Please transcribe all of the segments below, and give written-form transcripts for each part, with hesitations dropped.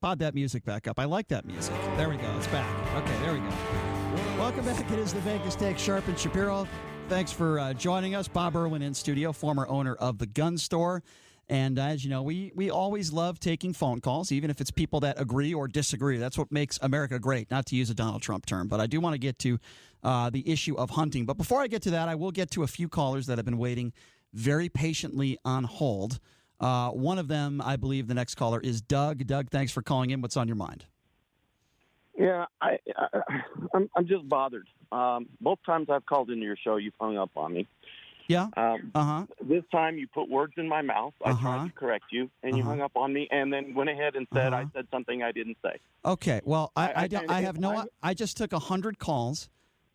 Pod that music back up. I like that music. There we go. It's back. Okay, there we go. Welcome back. It is the Vegas Take, Sharp and Shapiro. Thanks for joining us. Bob Irwin in studio, former owner of the gun store. And as you know, we always love taking phone calls, even if it's people that agree or disagree. That's what makes America great, not to use a Donald Trump term. But I do want to get to the issue of hunting. But before I get to that, I will get to a few callers that have been waiting very patiently on hold. One of them, I believe the next caller is Doug. Doug, thanks for calling in. What's on your mind? Yeah, I'm just bothered. Both times I've called into your show, you've hung up on me. Yeah. This time you put words in my mouth. I tried to correct you, and you hung up on me, and then went ahead and said I said something I didn't say. Okay. Well, I just took 100 calls.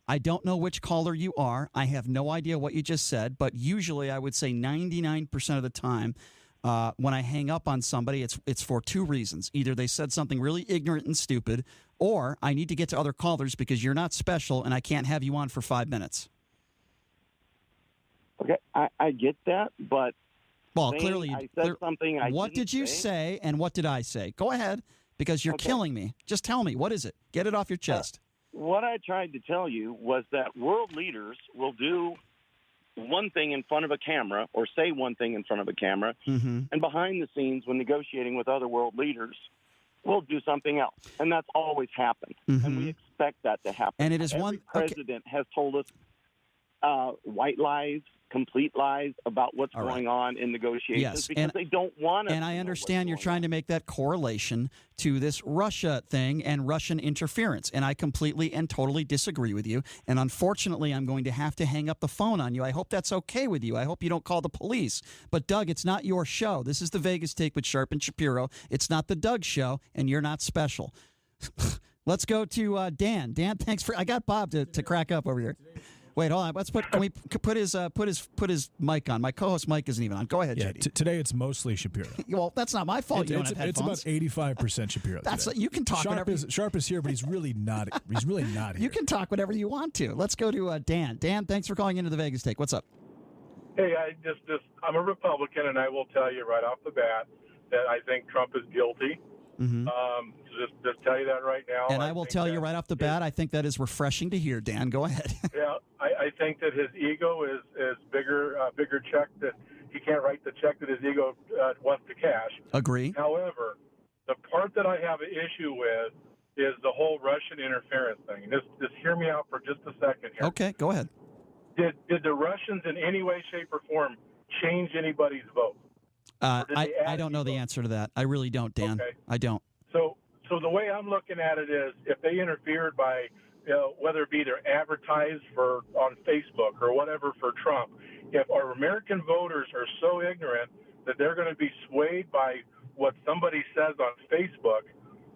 I don't know which caller you are. I have no idea what you just said, but usually I would say 99% of the time when I hang up on somebody, it's for two reasons. Either they said something really ignorant and stupid, or I need to get to other callers because you're not special and I can't have you on for 5 minutes. Okay, I get that, but clearly I said something I what didn't did you say and what did I say? Go ahead, because you're killing me. Just tell me, what is it? Get it off your chest. What I tried to tell you was that world leaders will do one thing in front of a camera or say one thing in front of a camera, and behind the scenes when negotiating with other world leaders, we'll do something else. And that's always happened. And we expect that to happen. And it is Every president has told us white lies, complete lies about what's going on in negotiations because they don't want to. And I understand you're trying to make that correlation to this Russia thing and Russian interference. And I completely and totally disagree with you. And unfortunately, I'm going to have to hang up the phone on you. I hope that's okay with you. I hope you don't call the police. But, Doug, it's not your show. This is the Vegas Take with Sharp and Shapiro. It's not the Doug show, and you're not special. Let's go to Dan. Dan, thanks for – I got Bob to crack up over here. Wait, hold on. Can we put his mic on? My co-host mic isn't even on. Go ahead, JD. Today it's mostly Shapiro. Well, that's not my fault. It's about 85% Shapiro. You can talk. Sharp is here, but he's really not. He's really not here. You can talk whatever you want to. Let's go to Dan. Dan, thanks for calling into the Vegas Take. What's up? Hey, I'm a Republican, and I will tell you right off the bat that I think Trump is guilty. Just tell you that right now. And I will tell you right off the bat, I think that is refreshing to hear. Dan, go ahead. Yeah, I think that his ego is bigger check that he can't write the check that his ego wants to cash. Agree. However, the part that I have an issue with is the whole Russian interference thing. Just hear me out for just a second here. Okay, go ahead. Did the Russians in any way, shape, or form change anybody's vote? I don't know the answer to that. I really don't, Dan. Okay. I don't. So the way I'm looking at it is, if they interfered by, whether it be they're advertised on Facebook or whatever for Trump, if our American voters are so ignorant that they're going to be swayed by what somebody says on Facebook,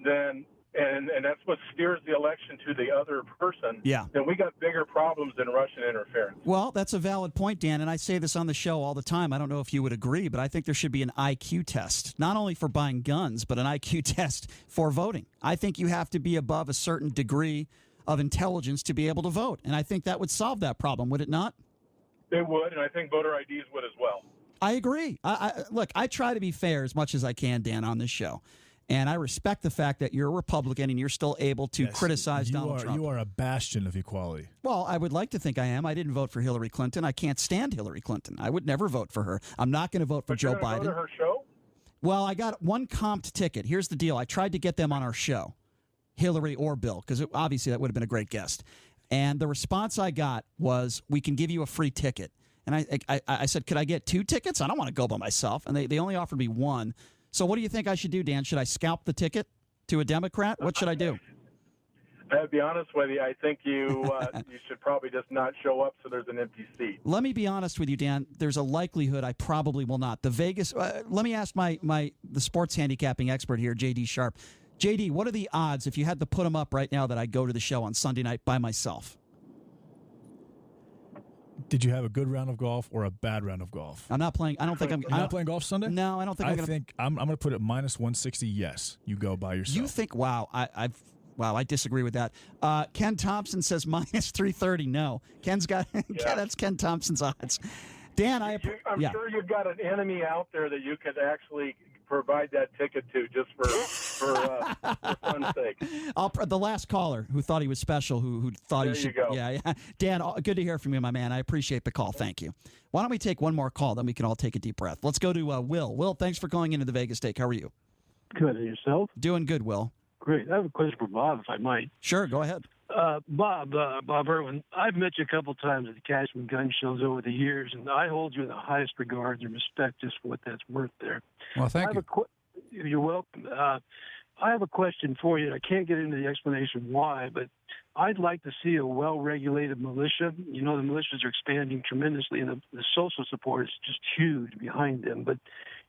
then and that's what steers the election to the other person, then we got bigger problems than Russian interference. Well, that's a valid point, Dan, and I say this on the show all the time. I don't know if you would agree, but I think there should be an IQ test, not only for buying guns, but an IQ test for voting. I think you have to be above a certain degree of intelligence to be able to vote, and I think that would solve that problem, would it not? It would, and I think voter IDs would as well. I agree. Look, I try to be fair as much as I can, Dan, on this show. And I respect the fact that you're a Republican and you're still able to criticize Donald Trump. You are a bastion of equality. Well, I would like to think I am. I didn't vote for Hillary Clinton. I can't stand Hillary Clinton. I would never vote for her. I'm not going to vote for Joe Biden. Go to her show? Well, I got one comped ticket. Here's the deal. I tried to get them on our show, Hillary or Bill, because obviously that would have been a great guest. And the response I got was, we can give you a free ticket. And I said, could I get 2 tickets? I don't want to go by myself. And they only offered me 1. So what do you think I should do, Dan? Should I scalp the ticket to a Democrat? What should I do? I'll be honest with you. I think you should probably just not show up so there's an empty seat. Let me be honest with you, Dan. There's a likelihood I probably will not. The Vegas. Let me ask the sports handicapping expert here, JD Sharp. JD, what are the odds if you had to put them up right now that I go to the show on Sunday night by myself? Did you have a good round of golf or a bad round of golf? I'm not playing. I don't think I'm. You're not playing golf Sunday? No, I don't think. I'm going to put it minus 160. Yes, you go by yourself. You think? Wow, I disagree with that. Ken Thompson says minus 330. No, Ken's got. That's Ken Thompson's odds. Dan, I'm sure you've got an enemy out there that you could actually provide that ticket to just for for fun's sake. The last caller who thought he was special, who thought There he should. you go. Yeah. Dan, good to hear from you, my man. I appreciate the call. Thank you. Why don't we take one more call, then we can all take a deep breath. Let's go to Will. Will, thanks for calling into the Vegas Take. How are you? Good. And yourself? Doing good, Will. Great. I have a question for Bob, if I might. Sure, go ahead. Bob Irwin, I've met you a couple times at the Cashman Gun Shows over the years, and I hold you in the highest regard and respect just for what that's worth there. Well, thank you. You're welcome. I have a question for you. I can't get into the explanation why, but I'd like to see a well-regulated militia. You know, the militias are expanding tremendously, and the social support is just huge behind them. But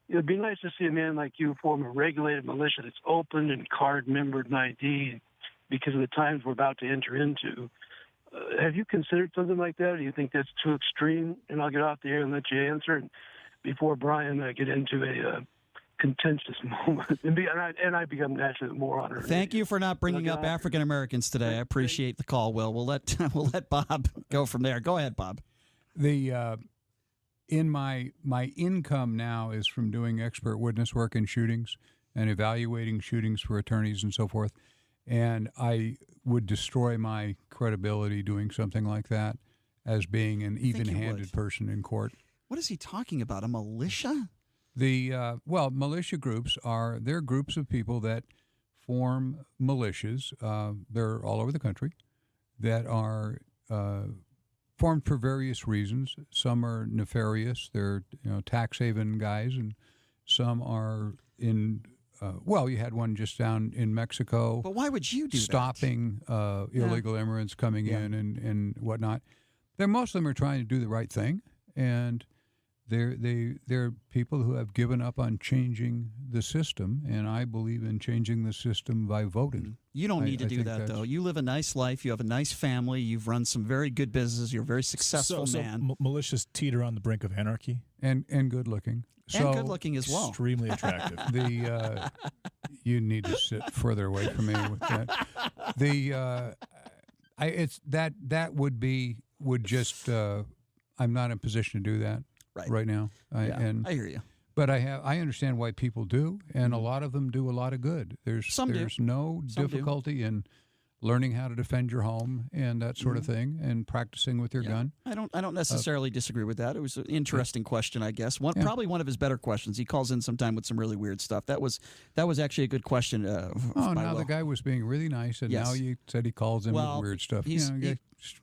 it would be nice to see a man like you form a regulated militia that's open and card-membered and ID because of the times we're about to enter into. Have you considered something like that, or do you think that's too extreme? And I'll get off the air and let you answer. And before Brian get into a contentious moment, and I become naturally more honored. Thank you for not bringing up African Americans today. I appreciate the call, Will. We'll let Bob go from there. Go ahead, Bob. In my income now is from doing expert witness work in shootings and evaluating shootings for attorneys and so forth. And I would destroy my credibility doing something like that as being an even-handed person in court. What is he talking about? A militia? Militia groups they're groups of people that form militias. They're all over the country that are formed for various reasons. Some are nefarious. They're tax haven guys, and some are in. You had one just down in Mexico. But why would you do stopping illegal immigrants coming in and whatnot? Most of them are trying to do the right thing, and they're people who have given up on changing the system, and I believe in changing the system by voting. You don't need to do that, though. You live a nice life. You have a nice family. You've run some very good businesses. You're a very successful man. So militias teeter on the brink of anarchy? And good looking. And good looking as well. Extremely attractive. You need to sit further away from me with that. I'm not in a position to do that right now. I hear you. But I understand why people do, and a lot of them do a lot of good. There's no difficulty in learning how to defend your home and that sort of thing, and practicing with your gun. I don't necessarily disagree with that. It was an interesting question, I guess. Probably one of his better questions. He calls in sometime with some really weird stuff. That was actually a good question. Now the guy was being really nice, and now you said he calls in with weird stuff.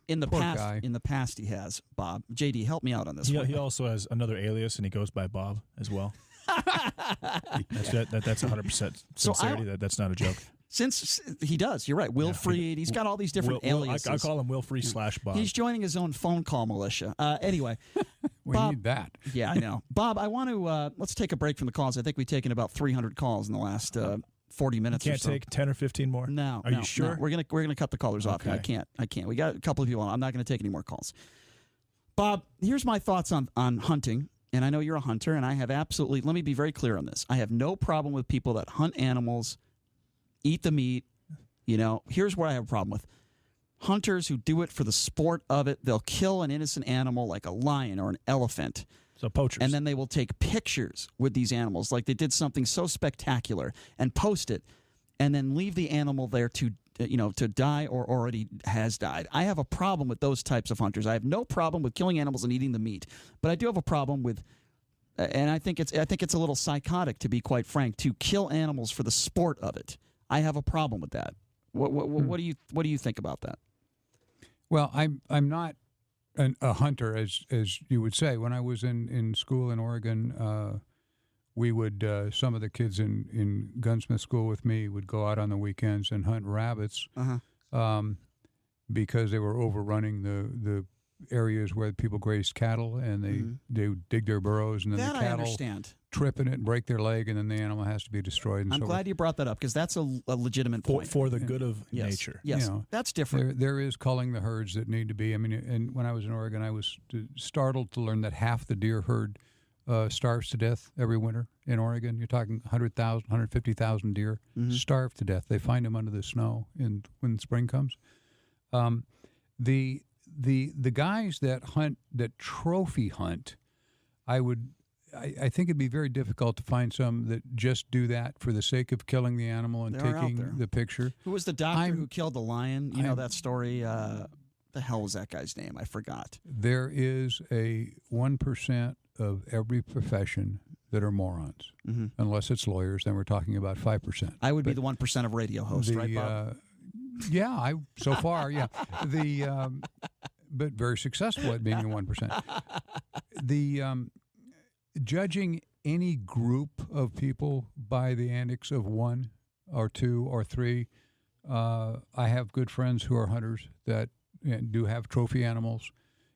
In the past, he has, Bob. JD, help me out on this one. He also has another alias, and he goes by Bob as well. That's 100% sincerity. That's not a joke. Since he does, you're right. Will Freed. He's got all these different aliases. I call him Will Free / Bob. He's joining his own phone call militia. Anyway, we need that. Yeah, I know. Bob, I want to let's take a break from the calls. I think we've taken about 300 calls in the last 40 minutes. Can't take 10 or 15 more. No. Are you sure? No. We're gonna cut the callers off. I can't. We got a couple of people on. I'm not going to take any more calls. Bob, here's my thoughts on hunting. And I know you're a hunter, and I have absolutely. Let me be very clear on this. I have no problem with people that hunt animals, eat the meat. Here's what I have a problem with. Hunters who do it for the sport of it. They'll kill an innocent animal like a lion or an elephant. So poachers. And then they will take pictures with these animals like they did something so spectacular and post it and then leave the animal there to die or already has died. I have a problem with those types of hunters. I have no problem with killing animals and eating the meat. But I do have a problem with and I think it's a little psychotic, to be quite frank, to kill animals for the sport of it. I have a problem with that. What do you think about that? Well, I'm not a hunter, as you would say. When I was in school in Oregon, we would some of the kids in gunsmith school with me would go out on the weekends and hunt rabbits because they were overrunning the areas where people grazed cattle, and they would dig their burrows, and then that the cattle I understand. trip in it and break their leg, and then the animal has to be destroyed. And I'm glad you brought that up, because that's a legitimate point. For the good of nature. Yes, that's different. There is culling the herds that need to be. I mean, and when I was in Oregon, I was startled to learn that half the deer herd starves to death every winter in Oregon. You're talking 100,000, 150,000 deer starve to death. They find them under the snow when spring comes. The guys that trophy hunt, I would I think it'd be very difficult to find some that just do that for the sake of killing the animal and There are out taking there. the picture. Who was the doctor who killed the lion? You know I'm- that story? The hell was that guy's name? I forgot. There is a 1% of every profession that are morons. Mm-hmm. Unless it's lawyers, then we're talking about 5%. I would be the 1% of radio hosts, right, Bob? Yeah, so far, yeah. But very successful at being the 1%. Judging any group of people by the antics of 1 or 2 or 3, I have good friends who are hunters that do have trophy animals,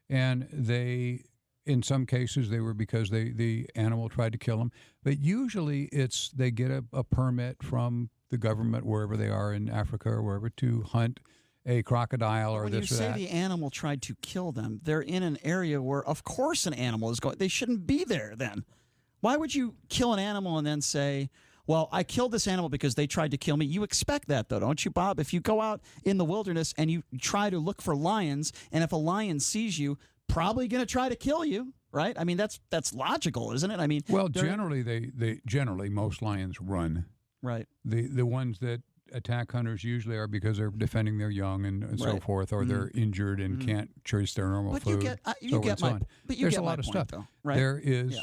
and they, in some cases, they were because the animal tried to kill them. But usually it's they get a permit from the government, wherever they are in Africa or wherever, to hunt a crocodile or when this or you say that. the animal tried to kill them, they're in an area where, of course, an animal is going. They shouldn't be there then. Why would you kill an animal and then say, well, I killed this animal because they tried to kill me? You expect that, though, don't you, Bob? If you go out in the wilderness and you try to look for lions, and if a lion sees you, probably going to try to kill you, right? I mean, that's logical, isn't it? I mean, well, generally, they generally most lions run. Right. The ones that attack hunters usually are because they're defending their young and so Right. forth, or they're injured and can't chase their normal But food. you get so get on. my but you There's get a my lot of point, stuff. though, right? There is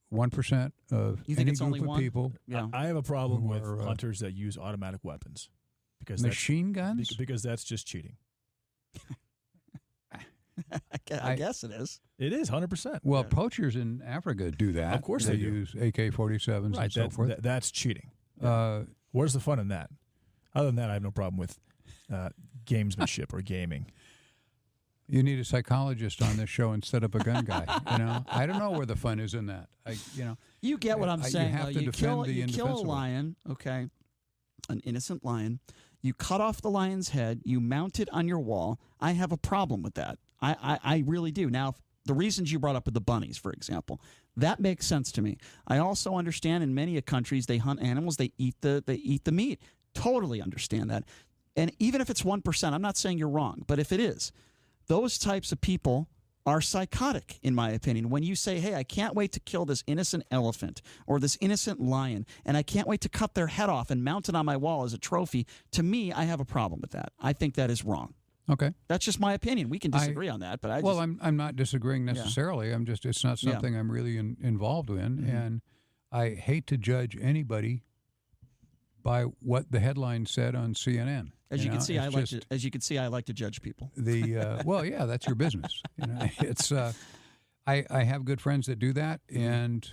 1% of You think any it's group only of one? people. Yeah. I have a problem Who with are, hunters that use automatic weapons because Machine guns? that's, because that's just cheating. I guess it is. It is 100%. Well, poachers in Africa do that. Of course they do. use AK-47s Right, and so forth. that's cheating. Uh, Where's the fun in that? Other than that, I have no problem with gamesmanship or gaming. You need a psychologist on this show instead of a gun guy. I don't know where the fun is in that. You get what I'm You saying. have though. to You defend kill the you kill a indefensible. lion, okay, an innocent lion. You cut off the lion's head. You mount it on your wall. I have a problem with that. I really do. Now, the reasons you brought up with the bunnies, for example, that makes sense to me. I also understand in many countries they hunt animals. They eat the meat. Totally understand that. And even if it's 1%, I'm not saying you're wrong, but if it is, those types of people are psychotic, in my opinion. When you say, hey, I can't wait to kill this innocent elephant or this innocent lion, and I can't wait to cut their head off and mount it on my wall as a trophy, to me, I have a problem with that. I think that is wrong. okay. That's just my opinion. We can disagree on that, but I'm not disagreeing necessarily. It's not something I'm really involved in, and I hate to judge anybody by what the headline said on CNN. as you can see, I like to judge people. Well, yeah, that's your business. It's I have good friends that do that, and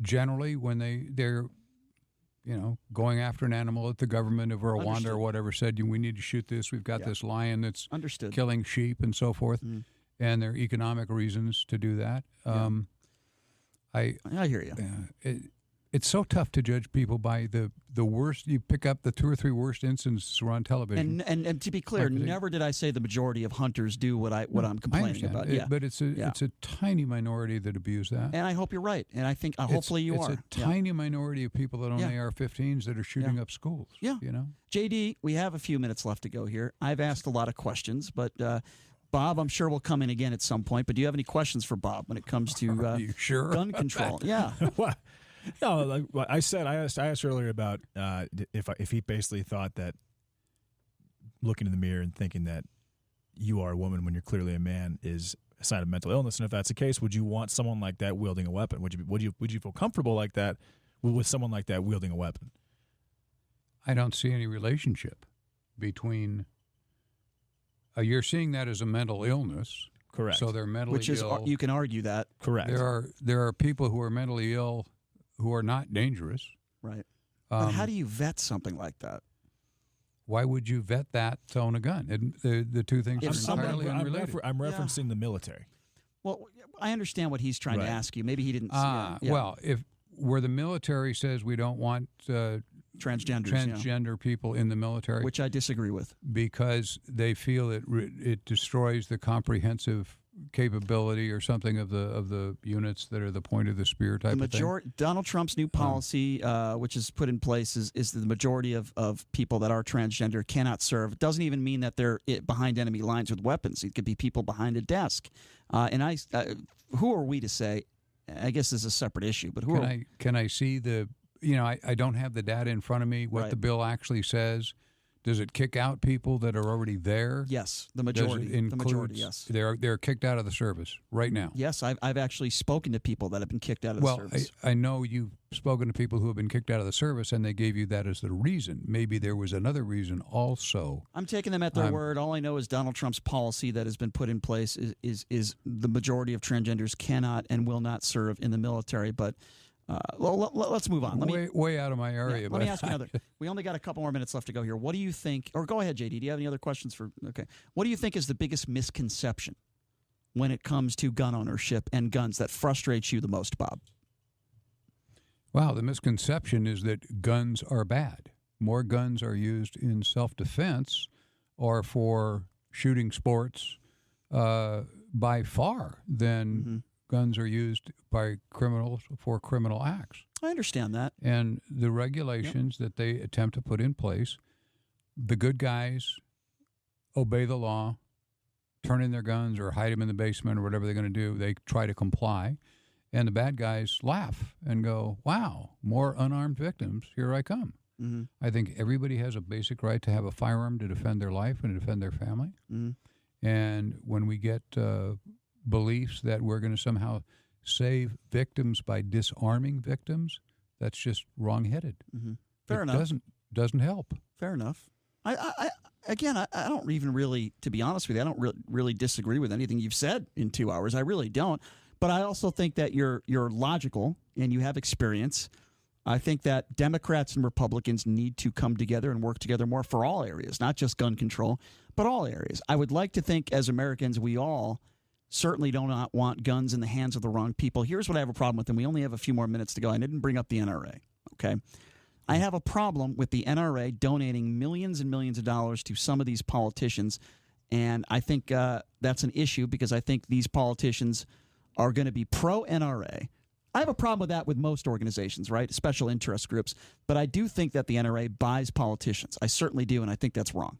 generally when they're going after an animal that the government of Rwanda Understood. or whatever said, we need to shoot this. We've got this lion that's Understood. killing sheep and so forth, and there are economic reasons to do that. I hear you. It's so tough to judge people by the worst. You pick up the 2 or 3 worst instances on television. And to be clear, never did I say the majority of hunters do what I'm complaining I about. understand. But it's a tiny minority that abuse that. And I hope you're right. And I think hopefully you are. It's a tiny minority of people that own AR-15s that are shooting up schools. Yeah. JD, we have a few minutes left to go here. I've asked a lot of questions, but Bob, I'm sure will come in again at some point. But do you have any questions for Bob when it comes to Are you sure? gun control? Yeah. What? No, like I asked earlier about if he basically thought that looking in the mirror and thinking that you are a woman when you're clearly a man is a sign of mental illness, and if that's the case, would you want someone like that wielding a weapon? Would you feel comfortable like that with someone like that wielding a weapon? I don't see any relationship between. You're seeing that as a mental illness, Correct. So they're mentally Which is ill. you can argue that. Correct. There are people who are mentally ill who are not dangerous. Right. But how do you vet something like that? Why would you vet that to own a gun? The two things are entirely unrelated. I'm referencing the military. Well, I understand what he's trying to ask you. Maybe he didn't see it. Well, where the military says we don't want transgender people in the military, which I disagree with, because they feel it destroys the comprehensive capability or something of the units that are the point of the spear type of thing? Donald Trump's new policy, which is put in place, is the majority of people that are transgender cannot serve. It doesn't even mean that they're behind enemy lines with weapons. It could be people behind a desk. Who are we to say? I guess this is a separate issue, but can I see the? I don't have the data in front of me. What the bill actually says. Does it kick out people that are already there? Yes, the majority. The majority, yes. They're kicked out of the service right now. Yes, I've actually spoken to people that have been kicked out of the service. I know you've spoken to people who have been kicked out of the service, and they gave you that as the reason. Maybe there was another reason also. I'm taking them at their word. All I know is Donald Trump's policy that has been put in place is the majority of transgenders cannot and will not serve in the military, but... let's move on. Way out of my area. Yeah, let me ask you another. We only got a couple more minutes left to go here. What do you think? Or go ahead, JD. Do you have any other questions for? Okay. What do you think is the biggest misconception when it comes to gun ownership and guns that frustrates you the most, Bob? Wow, the misconception is that guns are bad. More guns are used in self-defense or for shooting sports by far than. Guns are used by criminals for criminal acts. I understand that. And the regulations that they attempt to put in place, the good guys obey the law, turn in their guns or hide them in the basement or whatever they're going to do. They try to comply. And the bad guys laugh and go, wow, more unarmed victims. Here I come. Mm-hmm. I think everybody has a basic right to have a firearm to defend their life and to defend their family. Mm-hmm. And when we get... beliefs that we're going to somehow save victims by disarming victims, that's just wrong-headed. Mm-hmm. Fair enough. Doesn't help. Fair enough. I don't even really, to be honest with you, I don't really disagree with anything you've said in 2 hours. I really don't. But I also think that you're logical and you have experience. I think that Democrats and Republicans need to come together and work together more for all areas, not just gun control, but all areas. I would like to think as Americans we all certainly do not want guns in the hands of the wrong people. Here's what I have a problem with, and we only have a few more minutes to go. I didn't bring up the NRA, okay? I have a problem with the NRA donating millions and millions of dollars to some of these politicians, and I think that's an issue because I think these politicians are going to be pro-NRA. I have a problem with that with most organizations, right? Special interest groups, but I do think that the NRA buys politicians. I certainly do, and I think that's wrong.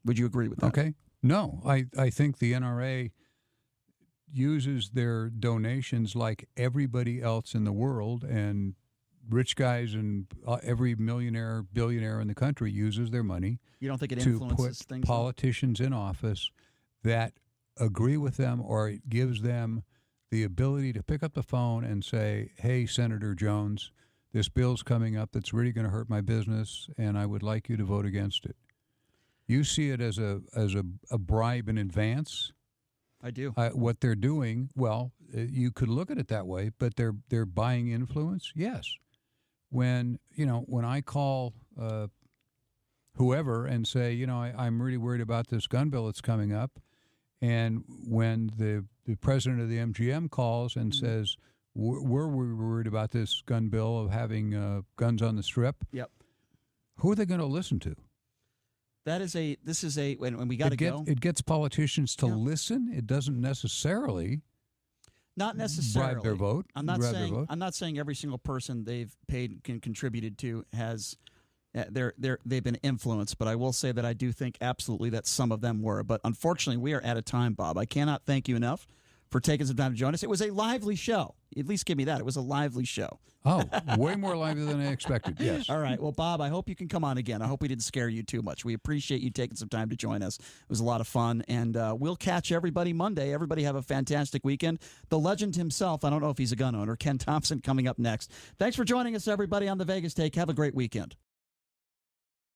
Would you agree with that? Okay. No, I think the NRA uses their donations like everybody else in the world, and rich guys and every millionaire, billionaire in the country uses their money. You don't think it influences to put things? Politicians in office that agree with them, or it gives them the ability to pick up the phone and say, "Hey, Senator Jones, this bill's coming up that's really going to hurt my business, and I would like you to vote against it." You see it as a bribe in advance. I do. What they're doing, well, you could look at it that way, but they're buying influence. Yes. When I call whoever and say, I'm really worried about this gun bill that's coming up, and when the president of the MGM calls and says, we're worried about this gun bill of having guns on the strip. Yep. Who are they going to listen to? This is when we got to go. It gets politicians to listen. It doesn't necessarily. Not necessarily. Bribe their vote. I'm not saying every single person they've paid and contributed to has they've been influenced, but I will say that I do think absolutely that some of them were. But unfortunately, we are out of time, Bob. I cannot thank you enough for taking some time to join us. It was a lively show. At least give me that. It was a lively show. Oh, way more lively than I expected, yes. All right. Well, Bob, I hope you can come on again. I hope we didn't scare you too much. We appreciate you taking some time to join us. It was a lot of fun, and we'll catch everybody Monday. Everybody have a fantastic weekend. The legend himself, I don't know if he's a gun owner, Ken Thompson, coming up next. Thanks for joining us, everybody, on the Vegas Take. Have a great weekend.